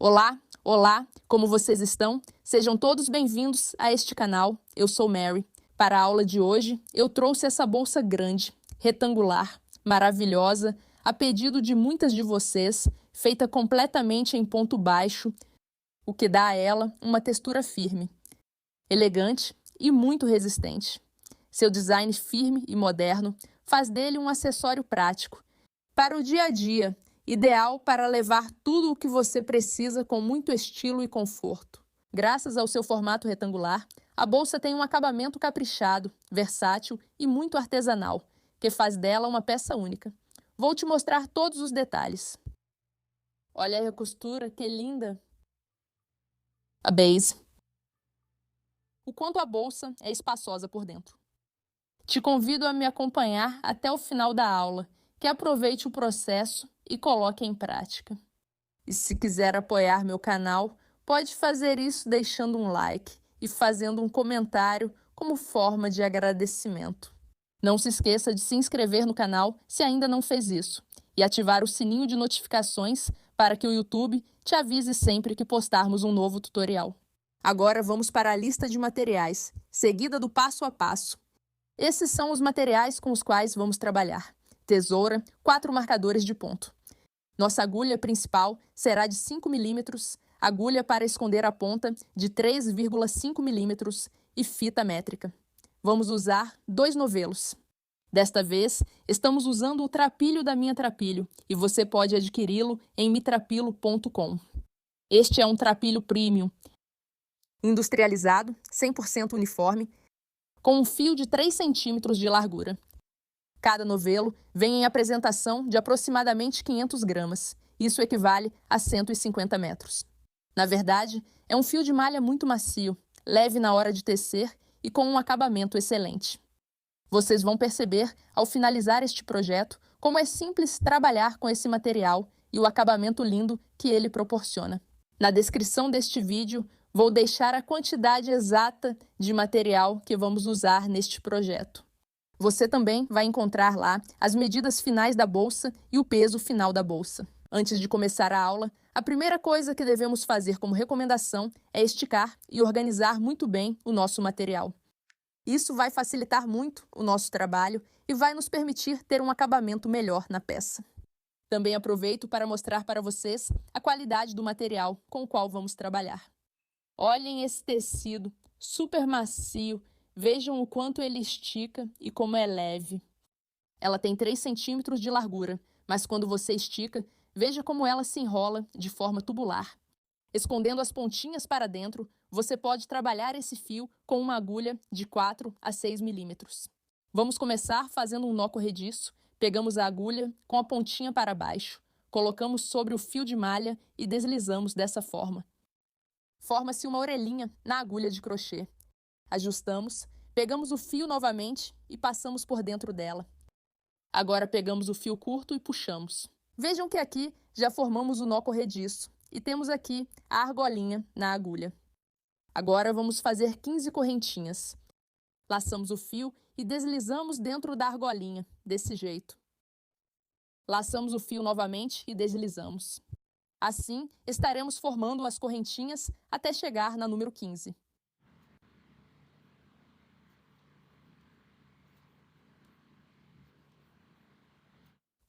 Olá, olá, como vocês estão? Sejam todos bem-vindos a este canal. Eu sou Mary. Para a aula de hoje, eu trouxe essa bolsa grande, retangular, maravilhosa, a pedido de muitas de vocês, feita completamente em ponto baixo, o que dá a ela uma textura firme, elegante e muito resistente. Seu design firme e moderno faz dele um acessório prático para o dia a dia, ideal para levar tudo o que você precisa com muito estilo e conforto. Graças ao seu formato retangular, a bolsa tem um acabamento caprichado, versátil e muito artesanal, que faz dela uma peça única. Vou te mostrar todos os detalhes. Olha aí a costura, que linda! A base. O quanto a bolsa é espaçosa por dentro. Te convido a me acompanhar até o final da aula, que aproveite o processo e coloque em prática. E se quiser apoiar meu canal, pode fazer isso deixando um like e fazendo um comentário como forma de agradecimento. Não se esqueça de se inscrever no canal se ainda não fez isso e ativar o sininho de notificações para que o YouTube te avise sempre que postarmos um novo tutorial. Agora vamos para a lista de materiais, seguida do passo a passo. Esses são os materiais com os quais vamos trabalhar. Tesoura, 4 marcadores de ponto. Nossa agulha principal será de 5 mm, agulha para esconder a ponta de 3,5 mm e fita métrica. Vamos usar 2 novelos. Desta vez, estamos usando o trapilho da Minha Trapilho e você pode adquiri-lo em mitrapilo.com. Este é um trapilho premium, industrializado, 100% uniforme, com um fio de 3 centímetros de largura. Cada novelo vem em apresentação de aproximadamente 500 gramas. Isso equivale a 150 metros. Na verdade, é um fio de malha muito macio, leve na hora de tecer e com um acabamento excelente. Vocês vão perceber, ao finalizar este projeto, como é simples trabalhar com esse material e o acabamento lindo que ele proporciona. Na descrição deste vídeo, vou deixar a quantidade exata de material que vamos usar neste projeto. Você também vai encontrar lá as medidas finais da bolsa e o peso final da bolsa. Antes de começar a aula, a primeira coisa que devemos fazer como recomendação é esticar e organizar muito bem o nosso material. Isso vai facilitar muito o nosso trabalho e vai nos permitir ter um acabamento melhor na peça. Também aproveito para mostrar para vocês a qualidade do material com o qual vamos trabalhar. Olhem esse tecido, super macio. Vejam o quanto ele estica e como é leve. Ela tem 3 centímetros de largura, mas quando você estica, veja como ela se enrola de forma tubular. Escondendo as pontinhas para dentro, você pode trabalhar esse fio com uma agulha de 4 a 6 milímetros. Vamos começar fazendo um nó corrediço. Pegamos a agulha com a pontinha para baixo, colocamos sobre o fio de malha e deslizamos dessa forma. Forma-se uma orelhinha na agulha de crochê. Ajustamos, pegamos o fio novamente e passamos por dentro dela. Agora pegamos o fio curto e puxamos. Vejam que aqui já formamos o nó corrediço e temos aqui a argolinha na agulha. Agora vamos fazer 15 correntinhas. Laçamos o fio e deslizamos dentro da argolinha, desse jeito. Laçamos o fio novamente e deslizamos. Assim, estaremos formando as correntinhas até chegar na número 15.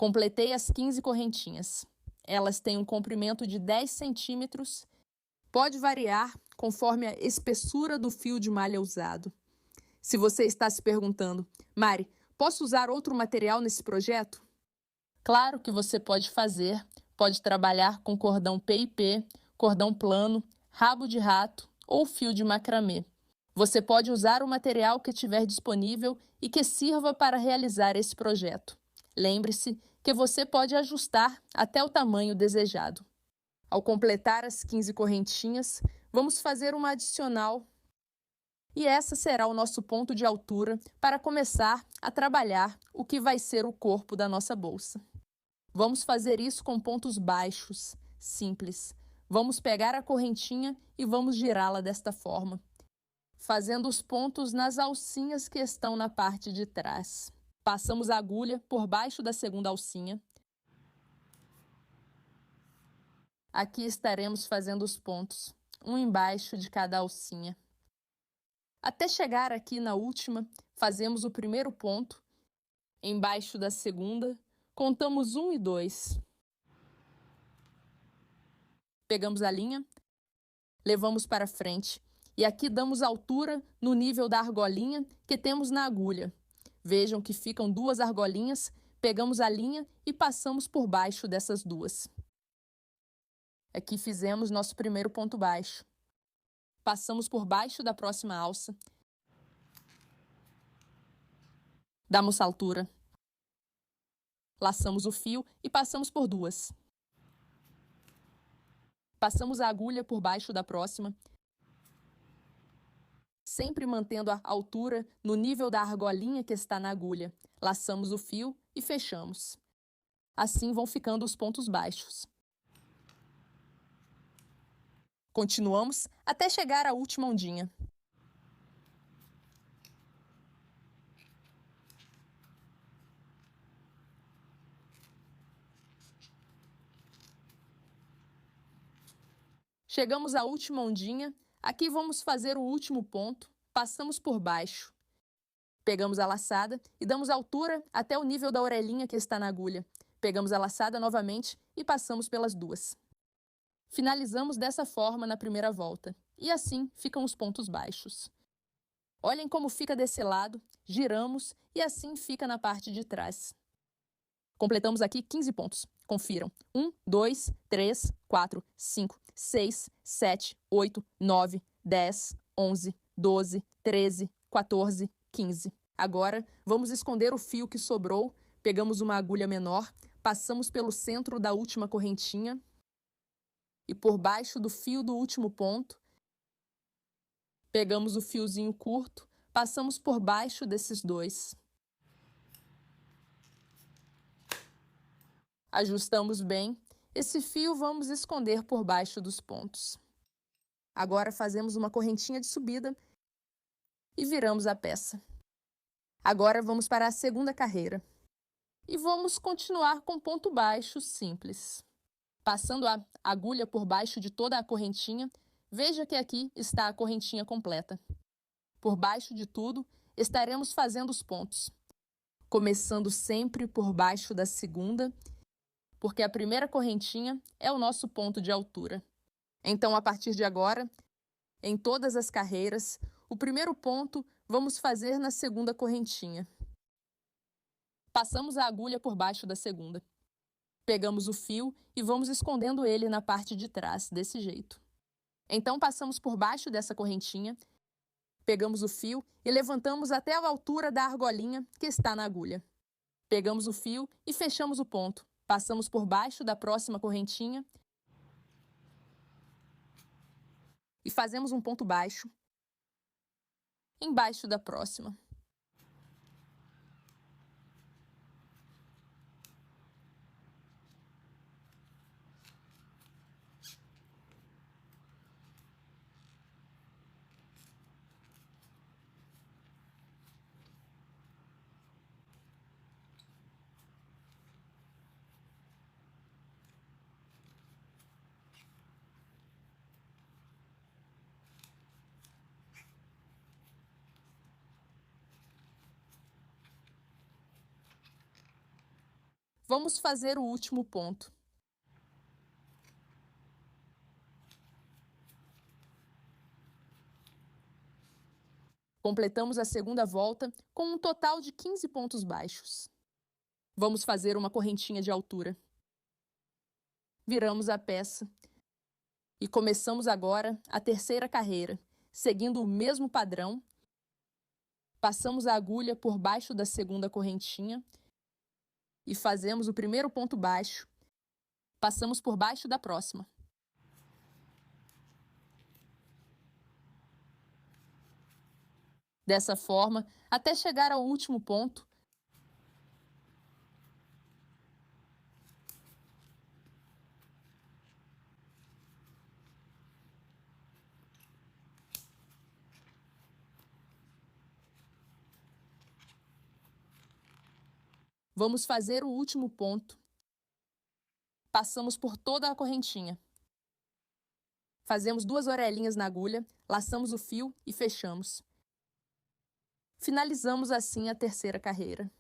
Completei as 15 correntinhas. Elas têm um comprimento de 10 centímetros. Pode variar conforme a espessura do fio de malha usado. Se você está se perguntando, Mari, posso usar outro material nesse projeto? Claro que você pode fazer. Pode trabalhar com cordão PIP, cordão plano, rabo de rato ou fio de macramê. Você pode usar o material que tiver disponível e que sirva para realizar esse projeto. Lembre-se que você pode ajustar até o tamanho desejado. Ao completar as 15 correntinhas, vamos fazer uma adicional e essa será o nosso ponto de altura para começar a trabalhar o que vai ser o corpo da nossa bolsa. Vamos fazer isso com pontos baixos, simples. Vamos pegar a correntinha e vamos girá-la desta forma, fazendo os pontos nas alcinhas que estão na parte de trás. Passamos a agulha por baixo da segunda alcinha. Aqui estaremos fazendo os pontos, um embaixo de cada alcinha. Até chegar aqui na última, fazemos o primeiro ponto, embaixo da segunda, contamos 1 e 2. Pegamos a linha, levamos para frente e aqui damos altura no nível da argolinha que temos na agulha. Vejam que ficam 2 argolinhas, pegamos a linha e passamos por baixo dessas 2. Aqui fizemos nosso primeiro ponto baixo. Passamos por baixo da próxima alça. Damos altura. Laçamos o fio e passamos por 2. Passamos a agulha por baixo da próxima, sempre mantendo a altura no nível da argolinha que está na agulha. Laçamos o fio e fechamos. Assim vão ficando os pontos baixos. Continuamos até chegar à última ondinha. Chegamos à última ondinha, aqui vamos fazer o último ponto, passamos por baixo. Pegamos a laçada e damos altura até o nível da orelhinha que está na agulha. Pegamos a laçada novamente e passamos pelas 2. Finalizamos dessa forma na primeira volta, e assim ficam os pontos baixos. Olhem como fica desse lado, giramos e assim fica na parte de trás. Completamos aqui 15 pontos. Confiram. 1, 2, 3, 4, 5, 6, 7, 8, 9, 10, 11, 12, 13, 14, 15. Agora, vamos esconder o fio que sobrou. Pegamos uma agulha menor, passamos pelo centro da última correntinha e por baixo do fio do último ponto. Pegamos o fiozinho curto, passamos por baixo desses 2. Ajustamos bem. Esse fio vamos esconder por baixo dos pontos. Agora fazemos uma correntinha de subida e viramos a peça. Agora vamos para a segunda carreira. E vamos continuar com ponto baixo simples. Passando a agulha por baixo de toda a correntinha, veja que aqui está a correntinha completa. Por baixo de tudo, estaremos fazendo os pontos. Começando sempre por baixo da segunda, porque a primeira correntinha é o nosso ponto de altura. Então, a partir de agora, em todas as carreiras, o primeiro ponto vamos fazer na segunda correntinha. Passamos a agulha por baixo da segunda. Pegamos o fio e vamos escondendo ele na parte de trás, desse jeito. Então, passamos por baixo dessa correntinha, pegamos o fio e levantamos até a altura da argolinha que está na agulha. Pegamos o fio e fechamos o ponto. Passamos por baixo da próxima correntinha e fazemos um ponto baixo embaixo da próxima. Vamos fazer o último ponto. Completamos a segunda volta com um total de 15 pontos baixos. Vamos fazer uma correntinha de altura. Viramos a peça e começamos agora a terceira carreira, seguindo o mesmo padrão. Passamos a agulha por baixo da segunda correntinha e fazemos o primeiro ponto baixo. Passamos por baixo da próxima. Dessa forma, até chegar ao último ponto. Vamos fazer o último ponto. Passamos por toda a correntinha. Fazemos 2 orelhinhas na agulha, laçamos o fio e fechamos. Finalizamos assim a terceira carreira.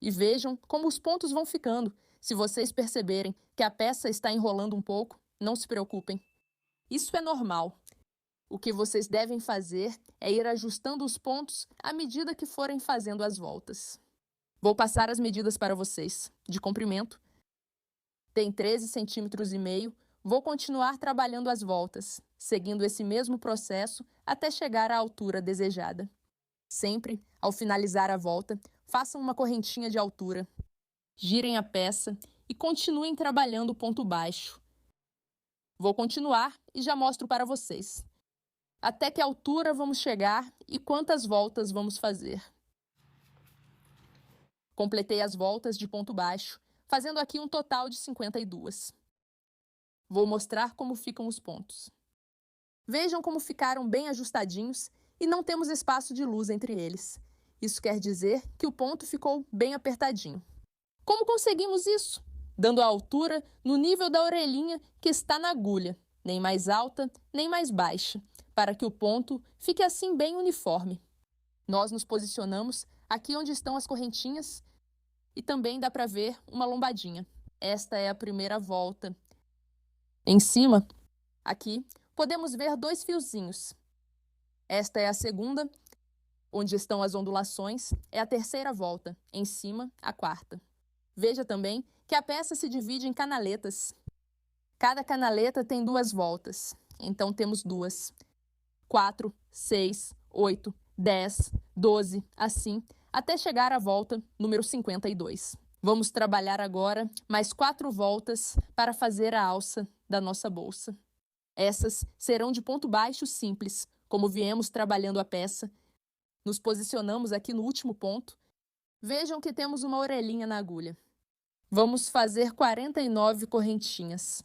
E vejam como os pontos vão ficando. Se vocês perceberem que a peça está enrolando um pouco, não se preocupem. Isso é normal. O que vocês devem fazer é ir ajustando os pontos à medida que forem fazendo as voltas. Vou passar as medidas para vocês. De comprimento, tem 13,5 cm. Vou continuar trabalhando as voltas, seguindo esse mesmo processo até chegar à altura desejada. Sempre, ao finalizar a volta, façam uma correntinha de altura. Girem a peça e continuem trabalhando o ponto baixo. Vou continuar e já mostro para vocês. Até que altura vamos chegar e quantas voltas vamos fazer. Completei as voltas de ponto baixo, fazendo aqui um total de 52. Vou mostrar como ficam os pontos. Vejam como ficaram bem ajustadinhos e não temos espaço de luz entre eles. Isso quer dizer que o ponto ficou bem apertadinho. Como conseguimos isso? Dando a altura no nível da orelhinha que está na agulha, nem mais alta, nem mais baixa, para que o ponto fique assim bem uniforme. Nós nos posicionamos aqui onde estão as correntinhas e também dá para ver uma lombadinha. Esta é a primeira volta. Em cima, aqui, podemos ver 2 fiozinhos. Esta é a segunda, onde estão as ondulações, é a terceira volta. Em cima, a quarta. Veja também que a peça se divide em canaletas. Cada canaleta tem 2 voltas, então temos 2. 4, 6, 8, 10, 12, assim, até chegar à volta número 52. Vamos trabalhar agora mais 4 voltas para fazer a alça da nossa bolsa. Essas serão de ponto baixo simples, como viemos trabalhando a peça. Nos posicionamos aqui no último ponto. Vejam que temos uma orelhinha na agulha. Vamos fazer 49 correntinhas.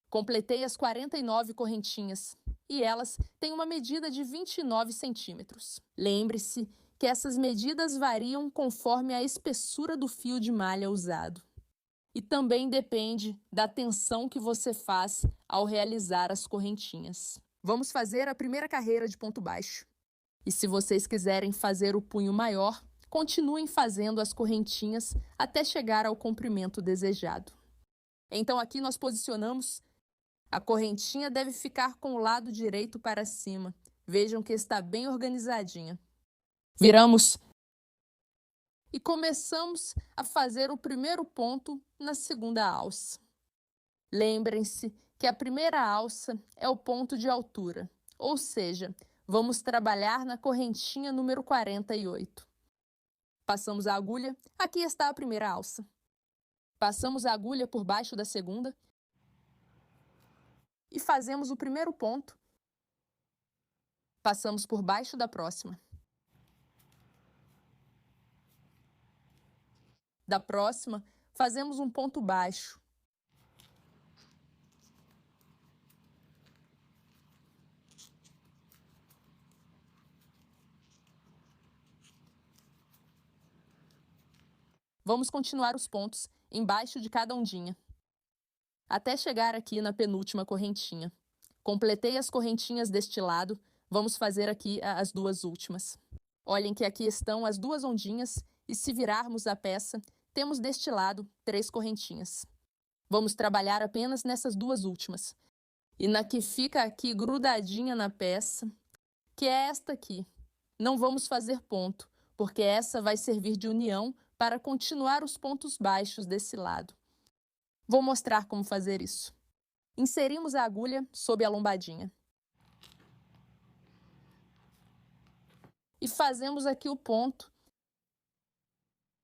Completei as 49 correntinhas e elas têm uma medida de 29 centímetros. Lembre-se que essas medidas variam conforme a espessura do fio de malha usado. E também depende da tensão que você faz ao realizar as correntinhas. Vamos fazer a primeira carreira de ponto baixo. E se vocês quiserem fazer o punho maior, continuem fazendo as correntinhas até chegar ao comprimento desejado. Então aqui nós posicionamos. A correntinha deve ficar com o lado direito para cima. Vejam que está bem organizadinha. Viramos e começamos a fazer o primeiro ponto na segunda alça. Lembrem-se que a primeira alça é o ponto de altura, ou seja, vamos trabalhar na correntinha número 48. Passamos a agulha, aqui está a primeira alça. Passamos a agulha por baixo da segunda e fazemos o primeiro ponto. Passamos por baixo da próxima. Da próxima, fazemos um ponto baixo. Vamos continuar os pontos embaixo de cada ondinha, até chegar aqui na penúltima correntinha. Completei as correntinhas deste lado, vamos fazer aqui as 2 últimas. Olhem que aqui estão as 2 ondinhas e se virarmos a peça, temos deste lado 3 correntinhas. Vamos trabalhar apenas nessas 2 últimas. E na que fica aqui grudadinha na peça, que é esta aqui. Não vamos fazer ponto, porque essa vai servir de união para continuar os pontos baixos desse lado. Vou mostrar como fazer isso. Inserimos a agulha sob a lombadinha. E fazemos aqui o ponto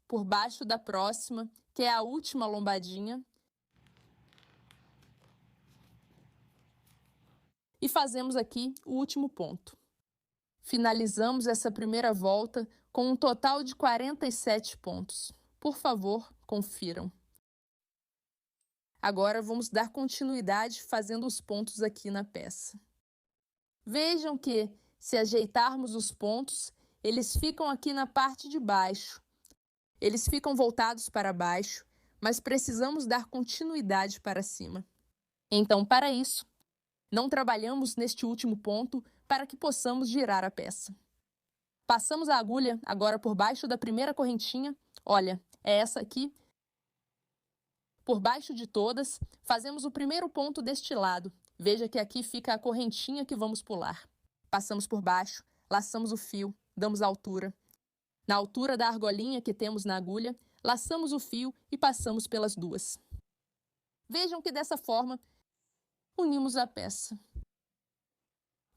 por baixo da próxima, que é a última lombadinha. E fazemos aqui o último ponto. Finalizamos essa primeira volta com um total de 47 pontos. Por favor, confiram. Agora vamos dar continuidade fazendo os pontos aqui na peça. Vejam que se ajeitarmos os pontos, eles ficam aqui na parte de baixo. Eles ficam voltados para baixo, mas precisamos dar continuidade para cima. Então, para isso, não trabalhamos neste último ponto para que possamos girar a peça. Passamos a agulha agora por baixo da primeira correntinha. Olha, é essa aqui. Por baixo de todas, fazemos o primeiro ponto deste lado. Veja que aqui fica a correntinha que vamos pular. Passamos por baixo, laçamos o fio, damos altura. Na altura da argolinha que temos na agulha, laçamos o fio e passamos pelas duas. Vejam que dessa forma, unimos a peça.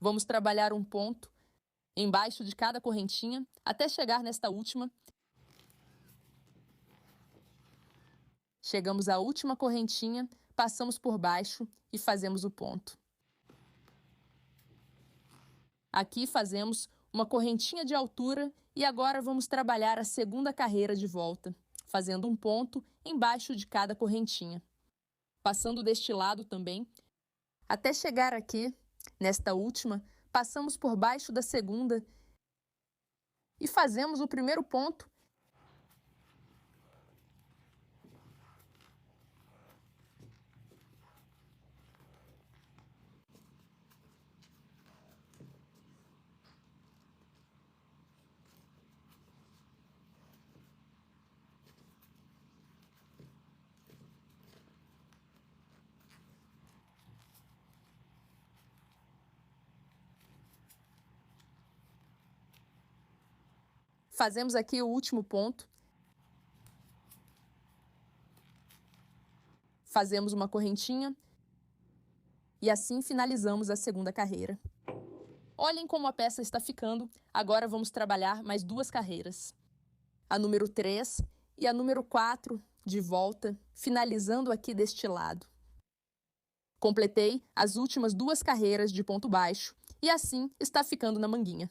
Vamos trabalhar um ponto embaixo de cada correntinha até chegar nesta última. Chegamos à última correntinha, passamos por baixo e fazemos o ponto. Aqui fazemos uma correntinha de altura e agora vamos trabalhar a segunda carreira de volta, fazendo um ponto embaixo de cada correntinha. Passando deste lado também, até chegar aqui, nesta última, passamos por baixo da segunda e fazemos o primeiro ponto. Fazemos aqui o último ponto. Fazemos uma correntinha e assim finalizamos a segunda carreira. Olhem como a peça está ficando. Agora vamos trabalhar mais duas carreiras. A número 3 e a número 4 de volta, finalizando aqui deste lado. Completei as últimas duas carreiras de ponto baixo e assim está ficando na manguinha.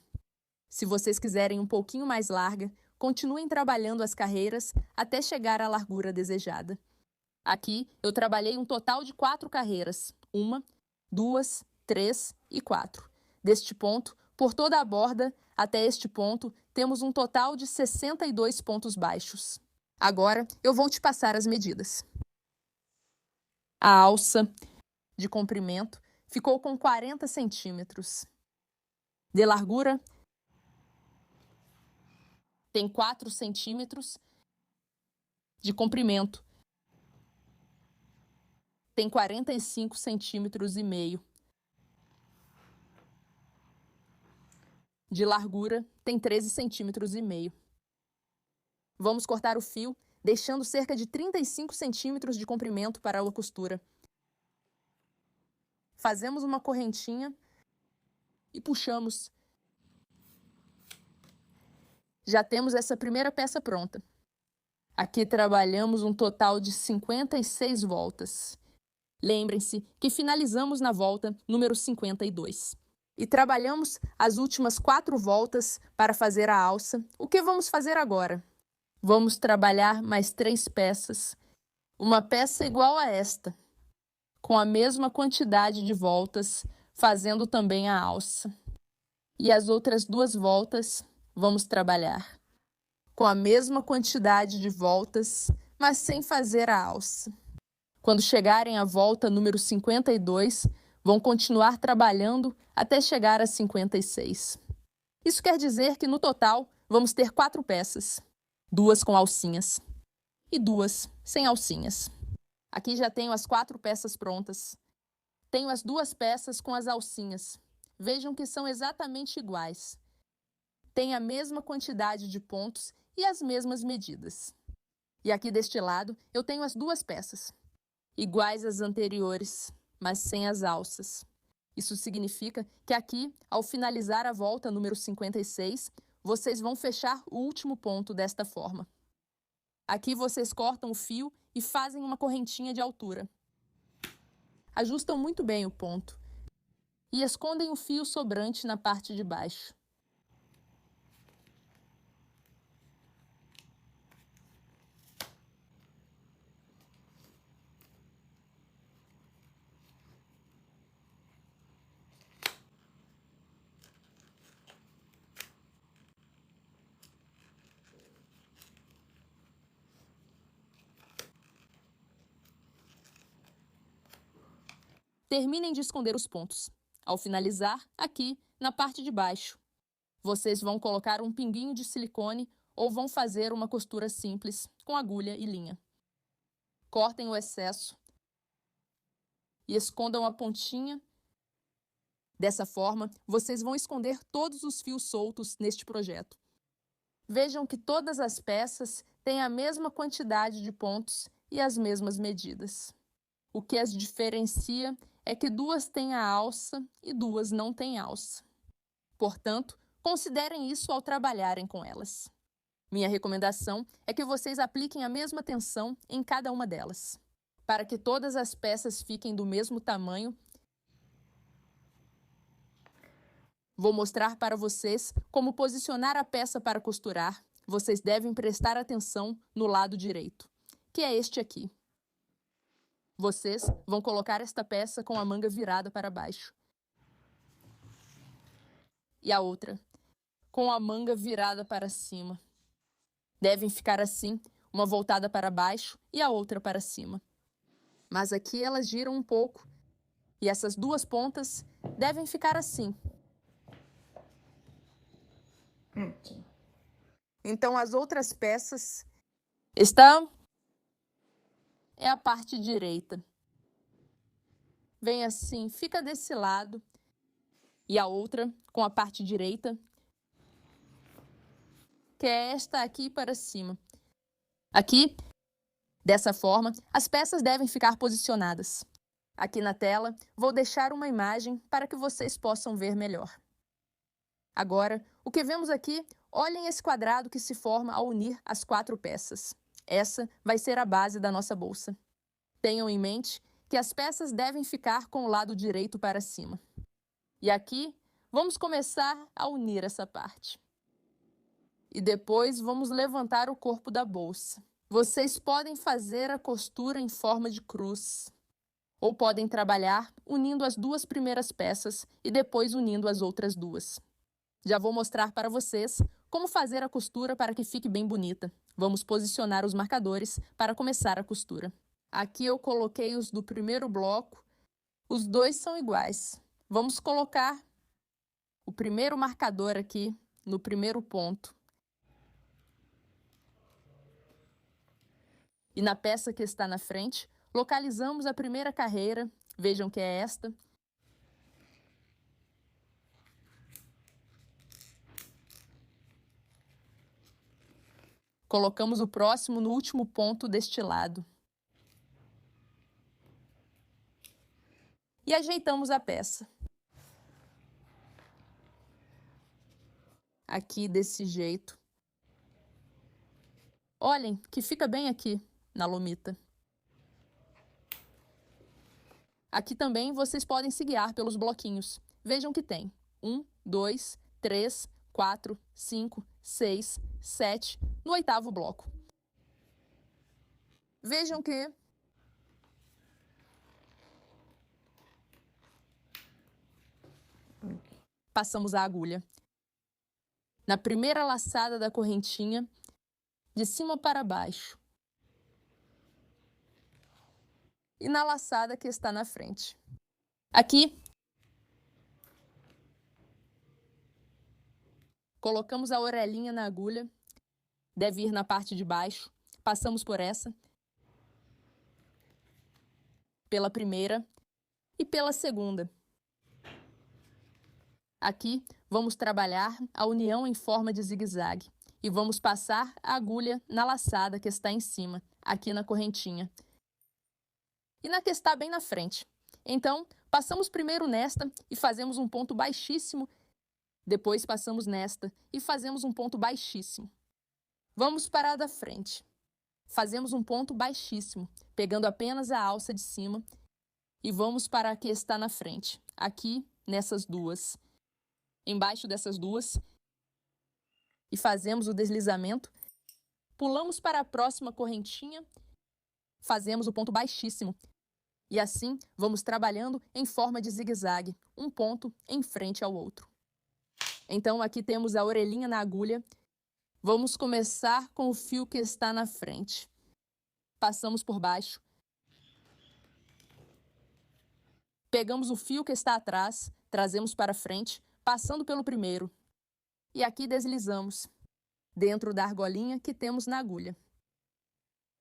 Se vocês quiserem um pouquinho mais larga, continuem trabalhando as carreiras até chegar à largura desejada. Aqui eu trabalhei um total de 4 carreiras, 1, 2, 3 e 4. Deste ponto, por toda a borda, até este ponto, temos um total de 62 pontos baixos. Agora eu vou te passar as medidas. A alça de comprimento ficou com 40 centímetros. De largura, tem 4 centímetros. De comprimento, tem 45 centímetros e meio. De largura, tem 13 centímetros e meio. Vamos cortar o fio, deixando cerca de 35 centímetros de comprimento para a costura. Fazemos uma correntinha e puxamos. Já temos essa primeira peça pronta. Aqui trabalhamos um total de 56 voltas. Lembrem-se que finalizamos na volta número 52. E trabalhamos as últimas 4 voltas para fazer a alça. O que vamos fazer agora? Vamos trabalhar mais 3 peças. Uma peça igual a esta, com a mesma quantidade de voltas, fazendo também a alça. E as outras 2 voltas vamos trabalhar com a mesma quantidade de voltas, mas sem fazer a alça. Quando chegarem à volta número 52, vão continuar trabalhando até chegar a 56. Isso quer dizer que, no total, vamos ter 4 peças. 2 com alcinhas e 2 sem alcinhas. Aqui já tenho as 4 peças prontas. Tenho as 2 peças com as alcinhas. Vejam que são exatamente iguais. Tem a mesma quantidade de pontos e as mesmas medidas. E aqui deste lado, eu tenho as 2 peças, iguais às anteriores, mas sem as alças. Isso significa que aqui, ao finalizar a volta número 56, vocês vão fechar o último ponto desta forma. Aqui vocês cortam o fio e fazem uma correntinha de altura. Ajustam muito bem o ponto e escondem o fio sobrante na parte de baixo. terminem de esconder os pontos. Ao finalizar, aqui, na parte de baixo, vocês vão colocar um pinguinho de silicone ou vão fazer uma costura simples com agulha e linha. Cortem o excesso e escondam a pontinha. Dessa forma, vocês vão esconder todos os fios soltos neste projeto. Vejam que todas as peças têm a mesma quantidade de pontos e as mesmas medidas. O que as diferencia é que duas têm a alça e duas não têm alça. Portanto, considerem isso ao trabalharem com elas. Minha recomendação é que vocês apliquem a mesma tensão em cada uma delas. Para que todas as peças fiquem do mesmo tamanho, vou mostrar para vocês como posicionar a peça para costurar. Vocês devem prestar atenção no lado direito, que é este aqui. Vocês vão colocar esta peça com a manga virada para baixo. E a outra, com a manga virada para cima. Devem ficar assim, uma voltada para baixo e a outra para cima. Mas aqui elas giram um pouco, e essas duas pontas devem ficar assim. Então, as outras peças estão... é a parte direita. Vem assim, fica desse lado. E a outra, com a parte direita, que é esta aqui para cima. Aqui, dessa forma, as peças devem ficar posicionadas. Aqui na tela, vou deixar uma imagem para que vocês possam ver melhor. Agora, o que vemos aqui, olhem esse quadrado que se forma ao unir as 4 peças. Essa vai ser a base da nossa bolsa. Tenham em mente que as peças devem ficar com o lado direito para cima. E aqui, vamos começar a unir essa parte. E depois vamos levantar o corpo da bolsa. Vocês podem fazer a costura em forma de cruz. Ou podem trabalhar unindo as 2 primeiras peças e depois unindo as outras 2. Já vou mostrar para vocês como fazer a costura para que fique bem bonita. Vamos posicionar os marcadores para começar a costura. Aqui eu coloquei os do primeiro bloco. Os 2 são iguais. Vamos colocar o primeiro marcador aqui no primeiro ponto. E na peça que está na frente, localizamos a primeira carreira. Vejam que é esta. Colocamos o próximo no último ponto deste lado. E ajeitamos a peça. Aqui desse jeito. Olhem que fica bem aqui na lomita. Aqui também vocês podem se guiar pelos bloquinhos. Vejam que tem 1, 2, 3, 4, 5, 6, 7 no 8º bloco. Vejam que passamos a agulha na primeira laçada da correntinha, de cima para baixo. E na laçada que está na frente. Aqui, colocamos a orelhinha na agulha, deve ir na parte de baixo, passamos por essa, pela primeira e pela segunda. Aqui, vamos trabalhar a união em forma de zigue-zague e vamos passar a agulha na laçada que está em cima, aqui na correntinha. E na que está bem na frente. Então, passamos primeiro nesta e fazemos um ponto baixíssimo. Depois passamos nesta e fazemos um ponto baixíssimo. Vamos para a da frente. Fazemos um ponto baixíssimo, pegando apenas a alça de cima. E vamos para a que está na frente. Aqui, nessas 2. Embaixo dessas 2. E fazemos o deslizamento. Pulamos para a próxima correntinha. Fazemos o ponto baixíssimo. E assim, vamos trabalhando em forma de zigue-zague, um ponto em frente ao outro. Então, aqui temos a orelhinha na agulha. Vamos começar com o fio que está na frente. Passamos por baixo. Pegamos o fio que está atrás, trazemos para frente, passando pelo primeiro. E aqui deslizamos, dentro da argolinha que temos na agulha.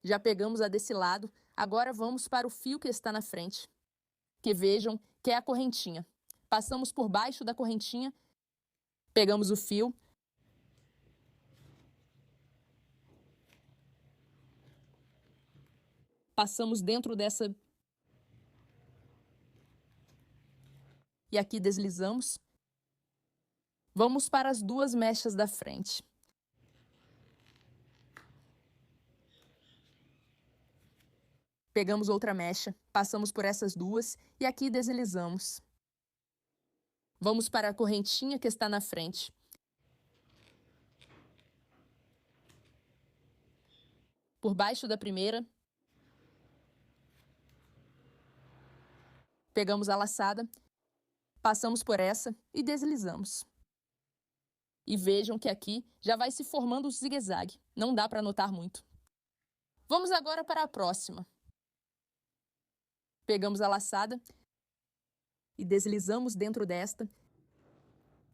Já pegamos a desse lado, agora vamos para o fio que está na frente. Que vejam que é a correntinha. Passamos por baixo da correntinha, pegamos o fio, passamos dentro dessa e aqui deslizamos. Vamos para as duas mechas da frente. Pegamos outra mecha, passamos por essas duas e aqui deslizamos. Vamos para a correntinha que está na frente. Por baixo da primeira. Pegamos a laçada, passamos por essa e deslizamos. E vejam que aqui já vai se formando o zigue-zague. Não dá para notar muito. Vamos agora para a próxima. Pegamos a laçada e deslizamos dentro desta,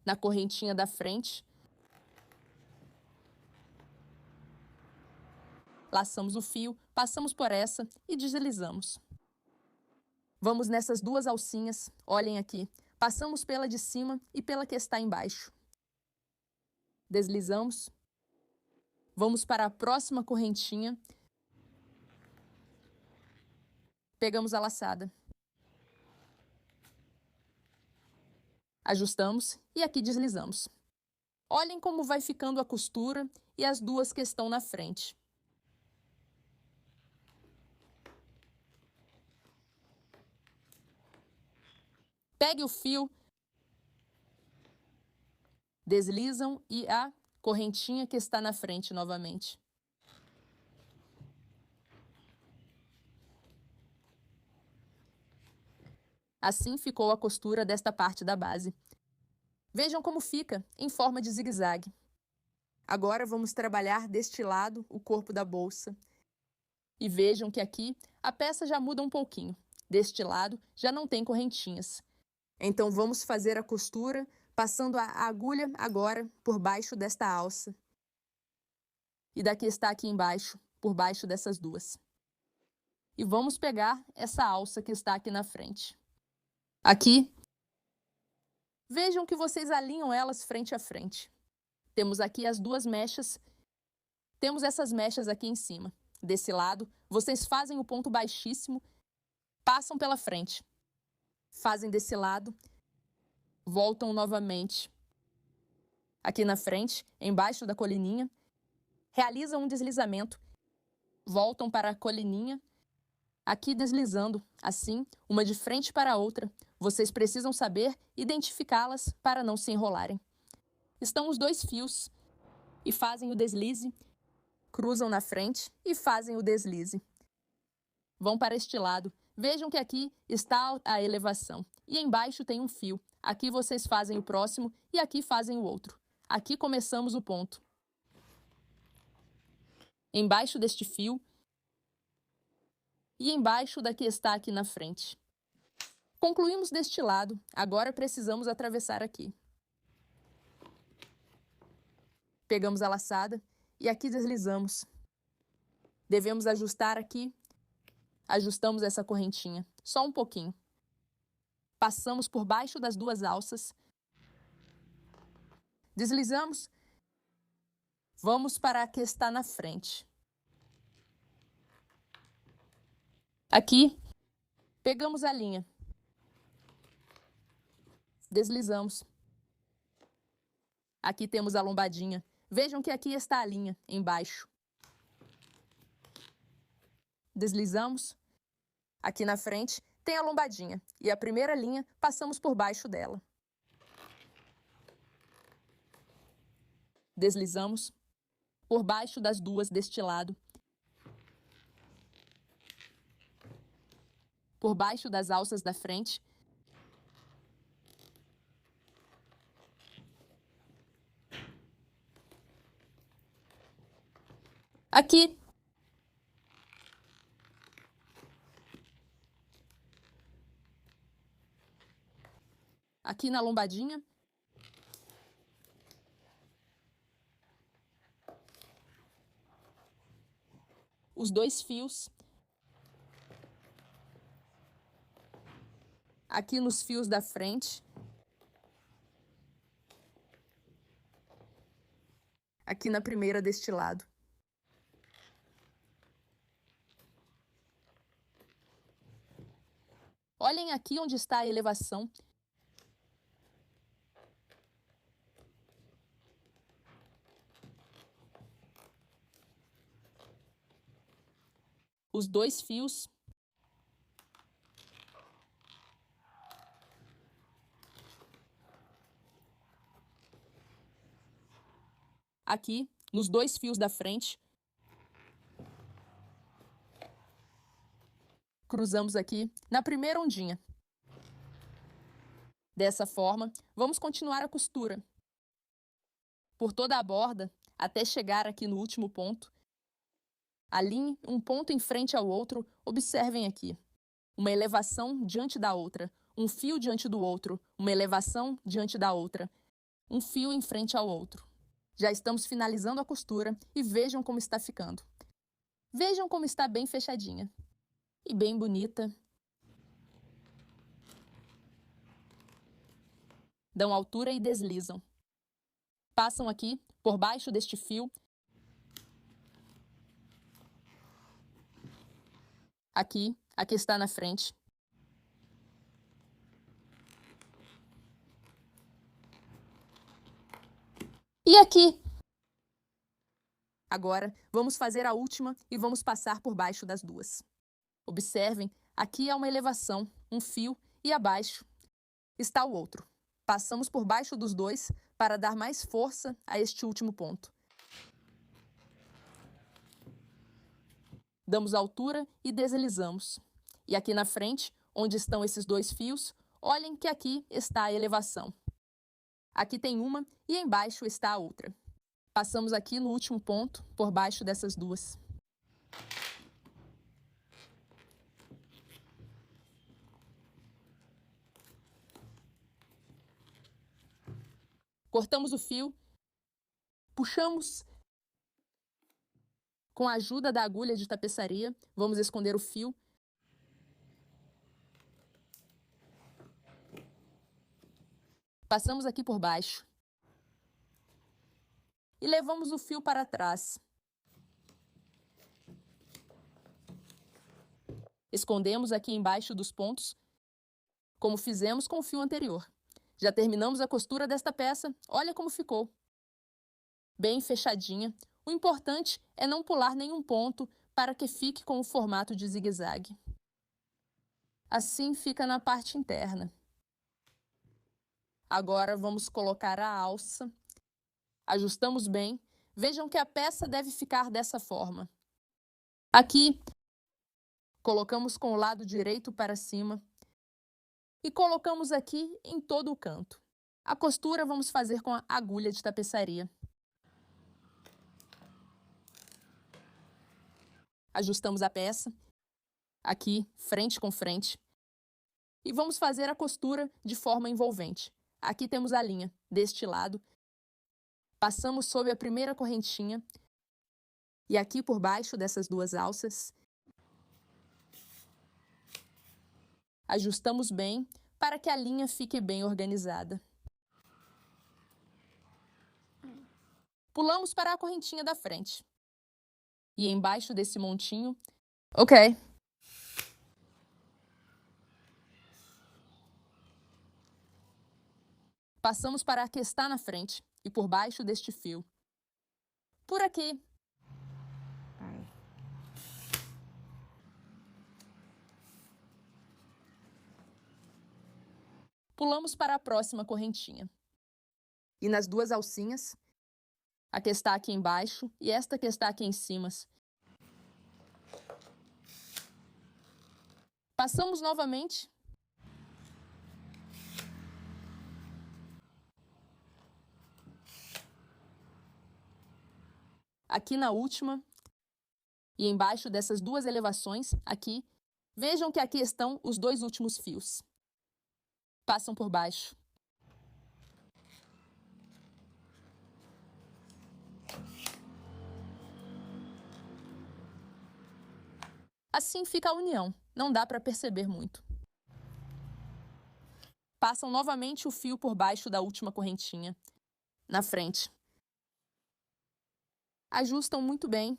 na correntinha da frente. Laçamos o fio, passamos por essa e deslizamos. Vamos nessas duas alcinhas, olhem aqui. Passamos pela de cima e pela que está embaixo. Deslizamos. Vamos para a próxima correntinha. Pegamos a laçada. Ajustamos e aqui deslizamos. Olhem como vai ficando a costura e as duas que estão na frente. Pegue o fio, deslizam e a correntinha que está na frente novamente. Assim ficou a costura desta parte da base. Vejam como fica, em forma de zigue-zague. Agora vamos trabalhar deste lado o corpo da bolsa. E vejam que aqui a peça já muda um pouquinho. Deste lado já não tem correntinhas. Então vamos fazer a costura passando a agulha agora por baixo desta alça. E daqui está aqui embaixo, por baixo dessas duas. E vamos pegar essa alça que está aqui na frente. Aqui, vejam que vocês alinham elas frente a frente. Temos aqui as duas mechas, temos essas mechas aqui em cima. Desse lado, vocês fazem o ponto baixíssimo, passam pela frente. Fazem desse lado, voltam novamente aqui na frente, embaixo da colininha, realizam um deslizamento, voltam para a colininha, aqui deslizando, assim, uma de frente para a outra. Vocês precisam saber identificá-las para não se enrolarem. Estão os dois fios e fazem o deslize, cruzam na frente e fazem o deslize. Vão para este lado. Vejam que aqui está a elevação e embaixo tem um fio. Aqui vocês fazem o próximo e aqui fazem o outro. Aqui começamos o ponto. Embaixo deste fio e embaixo da que está aqui na frente. Concluímos deste lado, agora precisamos atravessar aqui. Pegamos a laçada e aqui deslizamos. Devemos ajustar aqui. Ajustamos essa correntinha, só um pouquinho. Passamos por baixo das duas alças. Deslizamos. Vamos para a que está na frente. Aqui, pegamos a linha. Deslizamos. Aqui temos a lombadinha. Vejam que aqui está a linha, embaixo. Deslizamos. Aqui na frente tem a lombadinha. E a primeira linha passamos por baixo dela. Deslizamos. Por baixo das duas deste lado. Por baixo das alças da frente. Aqui. Aqui na lombadinha, os 2 fios. Aqui nos fios da frente. Aqui na primeira deste lado. Olhem aqui onde está a elevação. Os 2 fios. Aqui, nos 2 fios da frente. Cruzamos aqui na primeira ondinha. Dessa forma, vamos continuar a costura por toda a borda até chegar aqui no último ponto. Alinhe um ponto em frente ao outro. Observem aqui. Uma elevação diante da outra. Um fio diante do outro. Uma elevação diante da outra. Um fio em frente ao outro. Já estamos finalizando a costura e vejam como está ficando. Vejam como está bem fechadinha. E bem bonita. Dão altura e deslizam. Passam aqui por baixo deste fio. Aqui está na frente. E aqui? Agora, vamos fazer a última e vamos passar por baixo das duas. Observem, aqui há uma elevação, um fio, e abaixo está o outro. Passamos por baixo dos 2 para dar mais força a este último ponto. Damos altura e deslizamos. E aqui na frente, onde estão esses 2 fios, olhem que aqui está a elevação. Aqui tem uma e embaixo está a outra. Passamos aqui no último ponto, por baixo dessas duas. Cortamos o fio, puxamos com a ajuda da agulha de tapeçaria, vamos esconder o fio. Passamos aqui por baixo. E levamos o fio para trás. Escondemos aqui embaixo dos pontos, como fizemos com o fio anterior. Já terminamos a costura desta peça, olha como ficou. Bem fechadinha. O importante é não pular nenhum ponto para que fique com o formato de zigue-zague. Assim fica na parte interna. Agora vamos colocar a alça. Ajustamos bem. Vejam que a peça deve ficar dessa forma. Aqui, colocamos com o lado direito para cima. E colocamos aqui em todo o canto. A costura vamos fazer com a agulha de tapeçaria. Ajustamos a peça, aqui, frente com frente. E vamos fazer a costura de forma envolvente. Aqui temos a linha, deste lado. Passamos sob a primeira correntinha. E aqui por baixo dessas 2 alças. Ajustamos bem para que a linha fique bem organizada. Pulamos para a correntinha da frente. E embaixo desse montinho, ok. Passamos para a que está na frente e por baixo deste fio. Por aqui. Pulamos para a próxima correntinha. E nas 2 alcinhas, a que está aqui embaixo e esta que está aqui em cima. Passamos novamente. Aqui na última. E embaixo dessas 2 elevações, aqui, vejam que aqui estão os 2 últimos fios. Passam por baixo. Assim fica a união, não dá para perceber muito. Passam novamente o fio por baixo da última correntinha, na frente. Ajustam muito bem.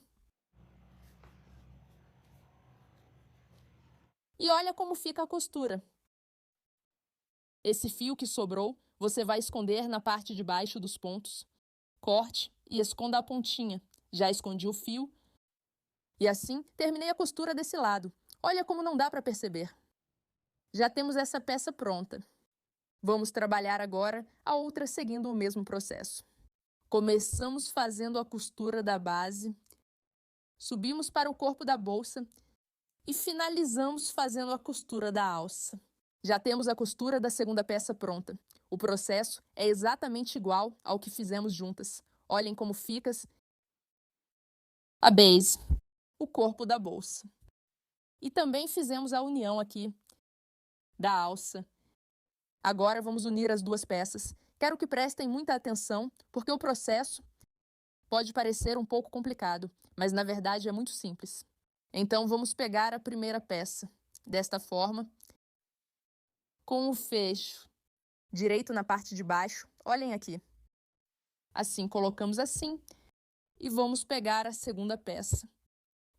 E olha como fica a costura. Esse fio que sobrou, você vai esconder na parte de baixo dos pontos. Corte e esconda a pontinha. Já escondi o fio. E assim, terminei a costura desse lado. Olha como não dá para perceber. Já temos essa peça pronta. Vamos trabalhar agora a outra seguindo o mesmo processo. Começamos fazendo a costura da base, subimos para o corpo da bolsa e finalizamos fazendo a costura da alça. Já temos a costura da segunda peça pronta. O processo é exatamente igual ao que fizemos juntas. Olhem como fica a base, o corpo da bolsa. E também fizemos a união aqui da alça. Agora vamos unir as duas peças. Quero que prestem muita atenção, porque o processo pode parecer um pouco complicado, mas na verdade é muito simples. Então vamos pegar a primeira peça, desta forma, com o fecho direito na parte de baixo. Olhem aqui. Assim, colocamos assim e vamos pegar a segunda peça,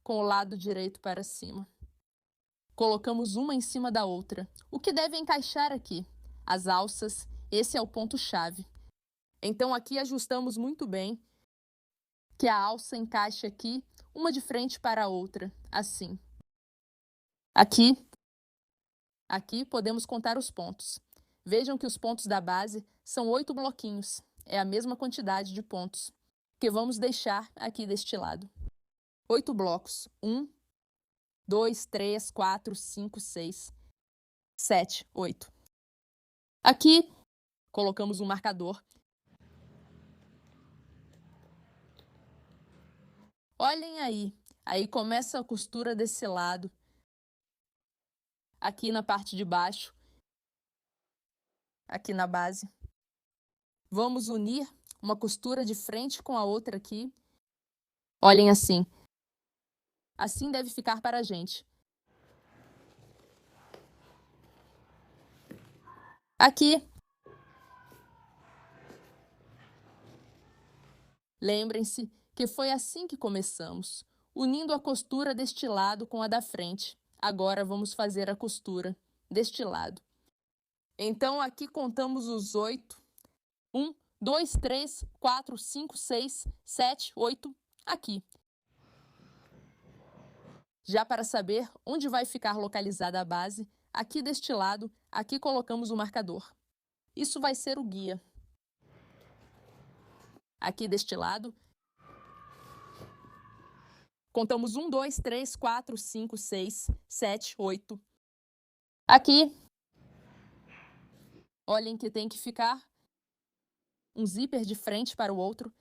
com o lado direito para cima. Colocamos uma em cima da outra. O que deve encaixar aqui? As alças, esse é o ponto-chave. Então aqui ajustamos muito bem que a alça encaixe aqui, uma de frente para a outra, assim. Aqui podemos contar os pontos. Vejam que os pontos da base são 8 bloquinhos. É a mesma quantidade de pontos que vamos deixar aqui deste lado. 8 blocos. 1, 2, 3, 4, 5, 6, 7, 8. Aqui, colocamos um marcador. Olhem aí. Aí começa a costura desse lado. Aqui na parte de baixo. Aqui na base. Vamos unir uma costura de frente com a outra aqui. Olhem assim. Assim deve ficar para a gente. Aqui. Lembrem-se que foi assim que começamos, unindo a costura deste lado com a da frente. Agora vamos fazer a costura deste lado. Então aqui contamos os 8. 1, 2, 3, 4, 5, 6, 7, 8. Aqui. Já para saber onde vai ficar localizada a base, aqui deste lado, aqui colocamos o marcador. Isso vai ser o guia. Aqui deste lado, contamos 1, 2, 3, 4, 5, 6, 7, 8. Aqui, olhem que tem que ficar um zíper de frente para o outro.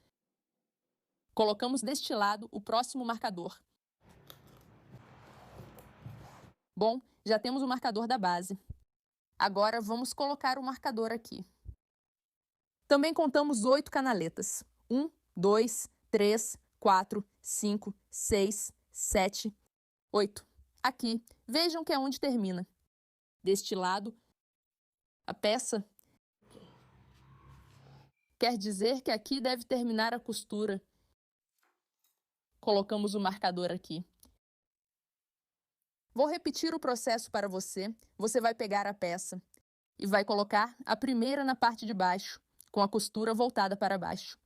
Colocamos deste lado o próximo marcador. Bom, já temos o marcador da base. Agora vamos colocar o marcador aqui. Também contamos 8 canaletas. 1, 2, 3, 4, 5, 6, 7, 8. Aqui, vejam que é onde termina. Deste lado, a peça quer dizer que aqui deve terminar a costura. Colocamos o marcador aqui. Vou repetir o processo para você. Você vai pegar a peça e vai colocar a primeira na parte de baixo, com a costura voltada para baixo.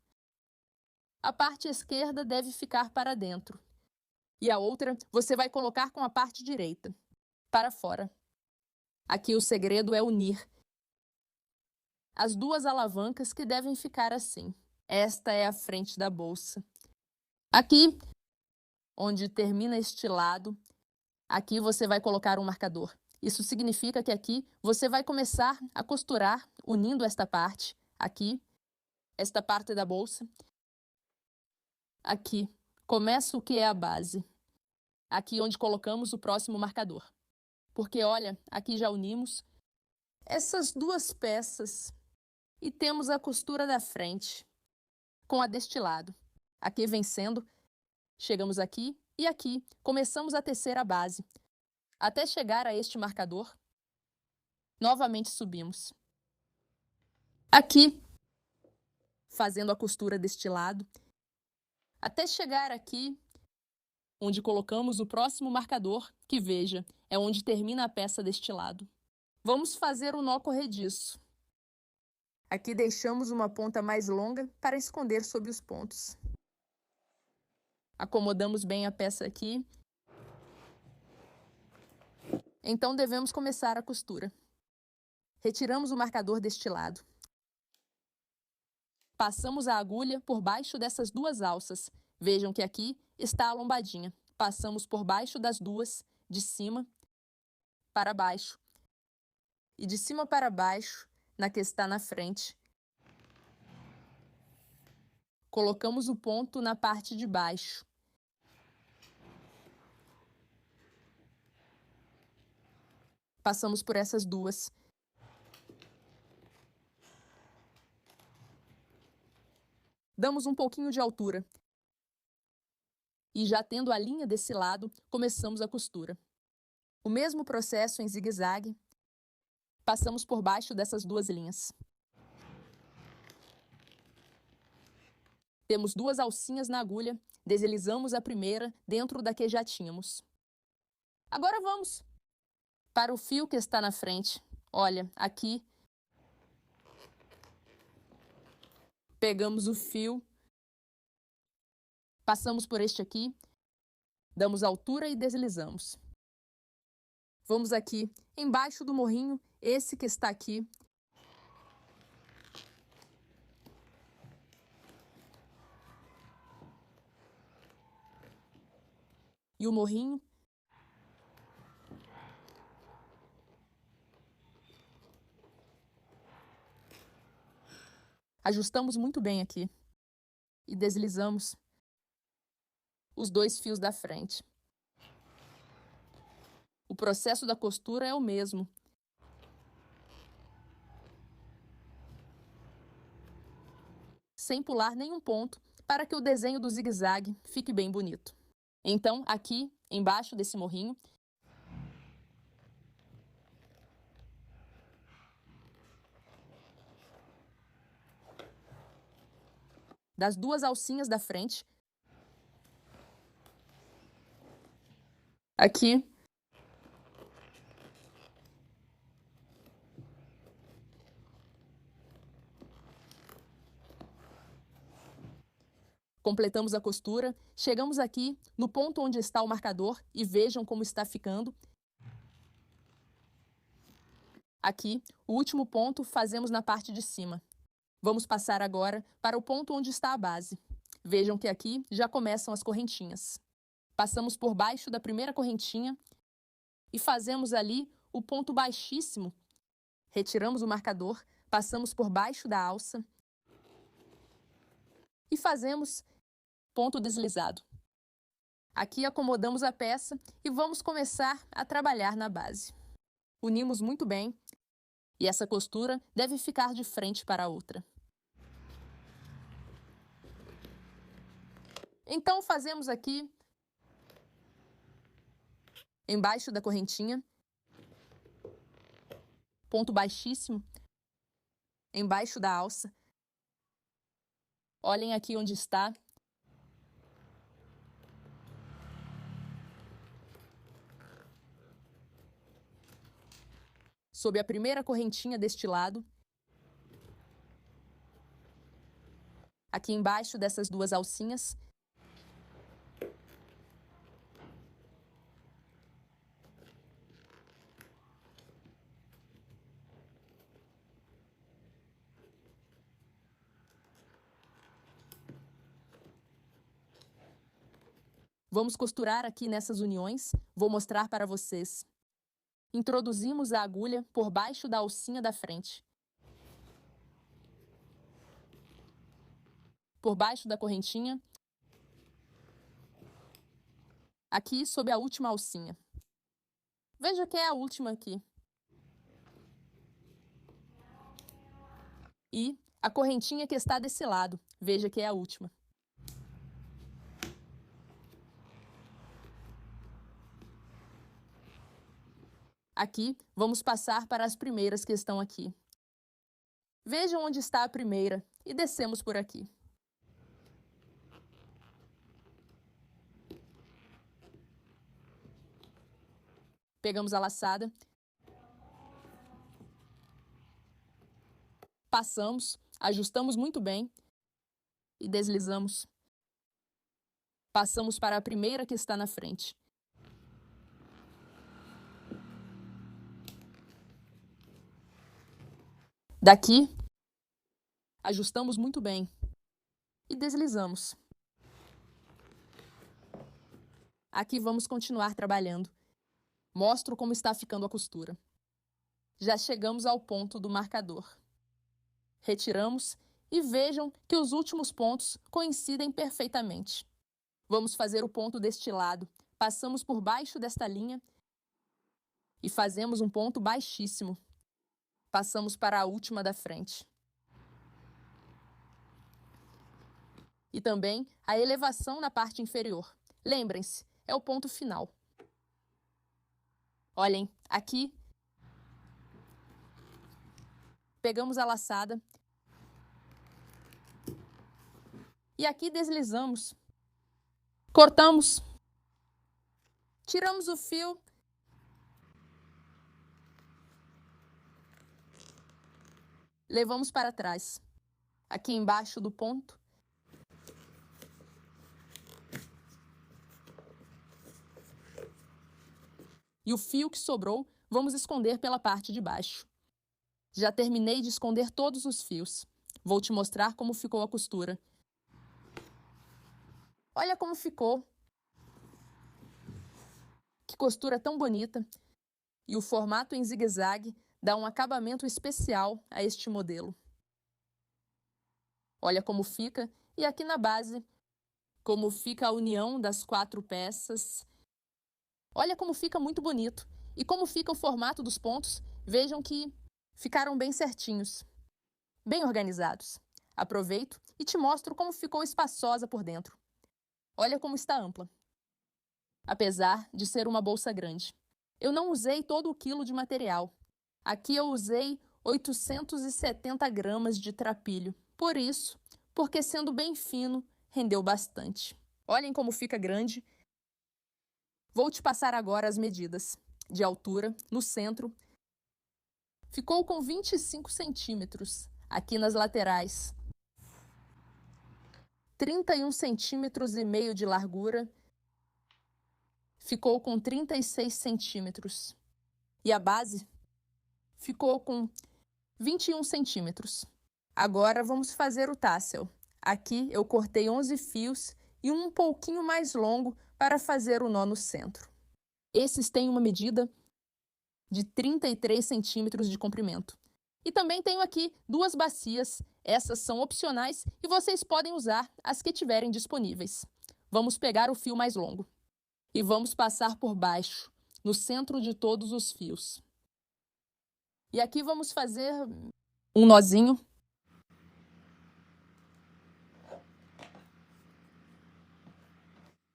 A parte esquerda deve ficar para dentro. E a outra você vai colocar com a parte direita, para fora. Aqui o segredo é unir as duas alavancas que devem ficar assim. Esta é a frente da bolsa. Aqui, onde termina este lado, aqui você vai colocar um marcador. Isso significa que aqui você vai começar a costurar, unindo esta parte, aqui, esta parte da bolsa. Aqui, começa o que é a base. Aqui onde colocamos o próximo marcador. Porque, olha, aqui já unimos essas duas peças e temos a costura da frente com a deste lado. Aqui vencendo, chegamos aqui E aqui, começamos a tecer a base. Até chegar a este marcador, novamente subimos. Aqui, fazendo a costura deste lado, até chegar aqui, onde colocamos o próximo marcador, que veja, é onde termina a peça deste lado. Vamos fazer o nó corrediço. Aqui deixamos uma ponta mais longa para esconder sob os pontos. Acomodamos bem a peça aqui. Então devemos começar a costura. Retiramos o marcador deste lado. Passamos a agulha por baixo dessas duas alças. Vejam que aqui está a lombadinha. Passamos por baixo das duas, de cima para baixo. E de cima para baixo, na que está na frente. Colocamos o ponto na parte de baixo. Passamos por essas duas. Damos um pouquinho de altura. E já tendo a linha desse lado, começamos a costura. O mesmo processo em zigue-zague. Passamos por baixo dessas duas linhas. Temos duas alcinhas na agulha, deslizamos a primeira dentro da que já tínhamos. Agora vamos para o fio que está na frente. Olha, aqui pegamos o fio, passamos por este aqui, damos altura e deslizamos. Vamos aqui embaixo do morrinho, esse que está aqui. E o morrinho. Ajustamos muito bem aqui. E deslizamos os dois fios da frente. O processo da costura é o mesmo. Sem pular nenhum ponto, para que o desenho do zigue-zague fique bem bonito. Então, aqui, embaixo desse morrinho, das duas alcinhas da frente, aqui, completamos a costura, chegamos aqui no ponto onde está o marcador e vejam como está ficando. Aqui, o último ponto fazemos na parte de cima. Vamos passar agora para o ponto onde está a base. Vejam que aqui já começam as correntinhas. Passamos por baixo da primeira correntinha e fazemos ali o ponto baixíssimo. Retiramos o marcador, passamos por baixo da alça e fazemos ponto deslizado. Aqui acomodamos a peça e vamos começar a trabalhar na base. Unimos muito bem e essa costura deve ficar de frente para a outra. Então fazemos aqui, embaixo da correntinha, ponto baixíssimo, embaixo da alça. Olhem aqui onde está. Sob a primeira correntinha deste lado. Aqui embaixo dessas duas alcinhas. Vamos costurar aqui nessas uniões. Vou mostrar para vocês. Introduzimos a agulha por baixo da alcinha da frente. Por baixo da correntinha. Aqui sob a última alcinha. Veja que é a última aqui. E a correntinha que está desse lado. Veja que é a última. Aqui, vamos passar para as primeiras que estão aqui. Vejam onde está a primeira e descemos por aqui. Pegamos a laçada, passamos, ajustamos muito bem e deslizamos. Passamos para a primeira que está na frente. Daqui, ajustamos muito bem e deslizamos. Aqui vamos continuar trabalhando. Mostro como está ficando a costura. Já chegamos ao ponto do marcador. Retiramos e vejam que os últimos pontos coincidem perfeitamente. Vamos fazer o ponto deste lado. Passamos por baixo desta linha e fazemos um ponto baixíssimo. Passamos para a última da frente. E também a elevação na parte inferior. Lembrem-se, é o ponto final. Olhem, aqui pegamos a laçada e aqui deslizamos, cortamos, tiramos o fio levamos para trás, aqui embaixo do ponto. E o fio que sobrou, vamos esconder pela parte de baixo. Já terminei de esconder todos os fios. Vou te mostrar como ficou a costura. Olha como ficou. Que costura tão bonita. E o formato em zigue-zague dá um acabamento especial a este modelo. Olha como fica. E aqui na base, como fica a união das 4 peças. Olha como fica muito bonito. E como fica o formato dos pontos, vejam que ficaram bem certinhos, bem organizados. Aproveito e te mostro como ficou espaçosa por dentro. Olha como está ampla. Apesar de ser uma bolsa grande. Eu não usei todo o quilo de material. Aqui eu usei 870 gramas de trapilho. Por isso, porque sendo bem fino, rendeu bastante. Olhem como fica grande. Vou te passar agora as medidas. De altura, no centro, ficou com 25 centímetros. Aqui nas laterais, 31 centímetros e meio de largura. Ficou com 36 centímetros. E a base ficou com 21 centímetros. Agora vamos fazer o tassel. Aqui eu cortei 11 fios e um pouquinho mais longo para fazer o nó no centro. Esses têm uma medida de 33 centímetros de comprimento. E também tenho aqui 2 bacias. Essas são opcionais e vocês podem usar as que tiverem disponíveis. Vamos pegar o fio mais longo. E vamos passar por baixo, no centro de todos os fios. E aqui vamos fazer um nozinho.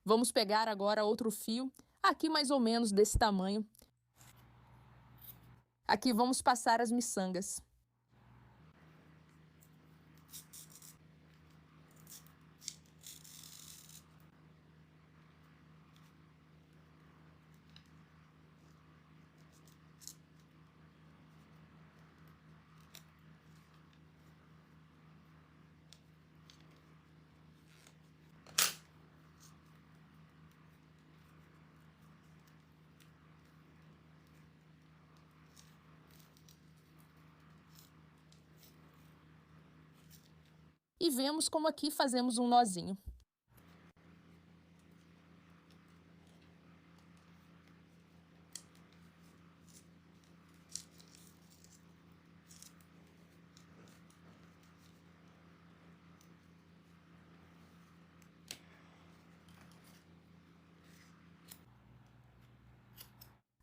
Vamos pegar agora outro fio, aqui mais ou menos desse tamanho. Aqui vamos passar as miçangas. E vemos como aqui fazemos um nozinho.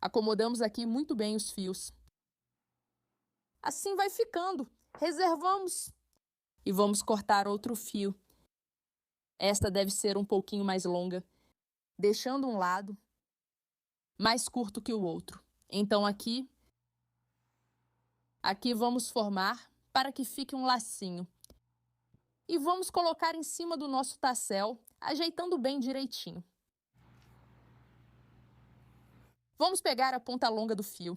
Acomodamos aqui muito bem os fios. Assim vai ficando. Reservamos. E vamos cortar outro fio. Esta deve ser um pouquinho mais longa, deixando um lado mais curto que o outro. Então aqui vamos formar para que fique um lacinho. E vamos colocar em cima do nosso tassel, ajeitando bem direitinho. Vamos pegar a ponta longa do fio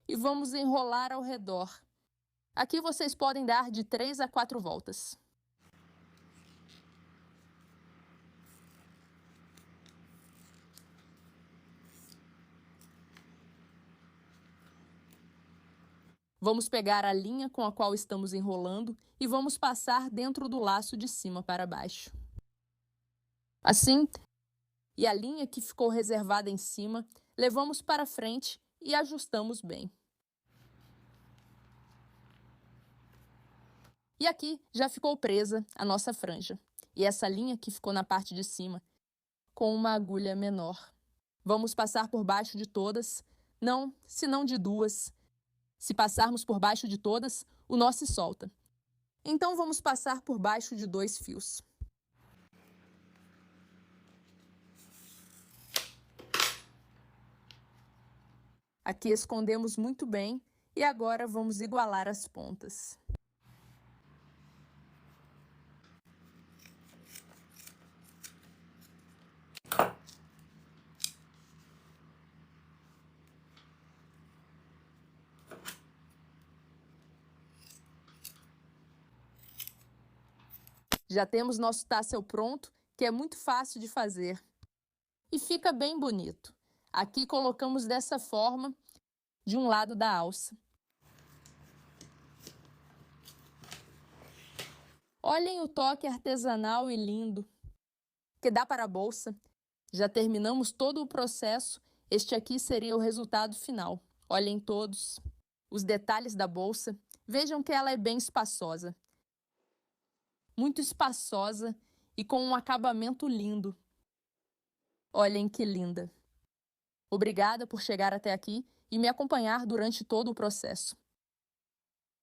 e vamos enrolar ao redor. Aqui vocês podem dar de 3 a 4 voltas. Vamos pegar a linha com a qual estamos enrolando e vamos passar dentro do laço de cima para baixo. Assim, e a linha que ficou reservada em cima, levamos para frente e ajustamos bem. E aqui já ficou presa a nossa franja. E essa linha que ficou na parte de cima, com uma agulha menor. Vamos passar por baixo de todas, não, senão de 2. Se passarmos por baixo de todas, o nó se solta. Então vamos passar por baixo de 2 fios. Aqui escondemos muito bem e agora vamos igualar as pontas. Já temos nosso tassel pronto, que é muito fácil de fazer. E fica bem bonito. Aqui colocamos dessa forma, de um lado da alça. Olhem o toque artesanal e lindo que dá para a bolsa. Já terminamos todo o processo. Este aqui seria o resultado final. Olhem todos os detalhes da bolsa. Vejam que ela é bem espaçosa. Muito espaçosa e com um acabamento lindo. Olhem que linda! Obrigada por chegar até aqui e me acompanhar durante todo o processo.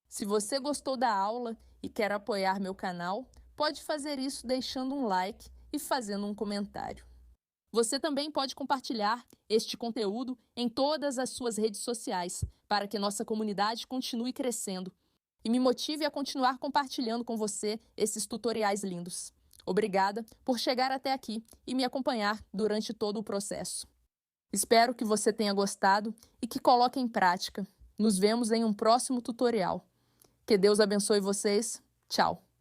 Se você gostou da aula e quer apoiar meu canal, pode fazer isso deixando um like e fazendo um comentário. Você também pode compartilhar este conteúdo em todas as suas redes sociais para que nossa comunidade continue crescendo e me motive a continuar compartilhando com você esses tutoriais lindos. Obrigada por chegar até aqui e me acompanhar durante todo o processo. Espero que você tenha gostado e que coloque em prática. Nos vemos em um próximo tutorial. Que Deus abençoe vocês. Tchau!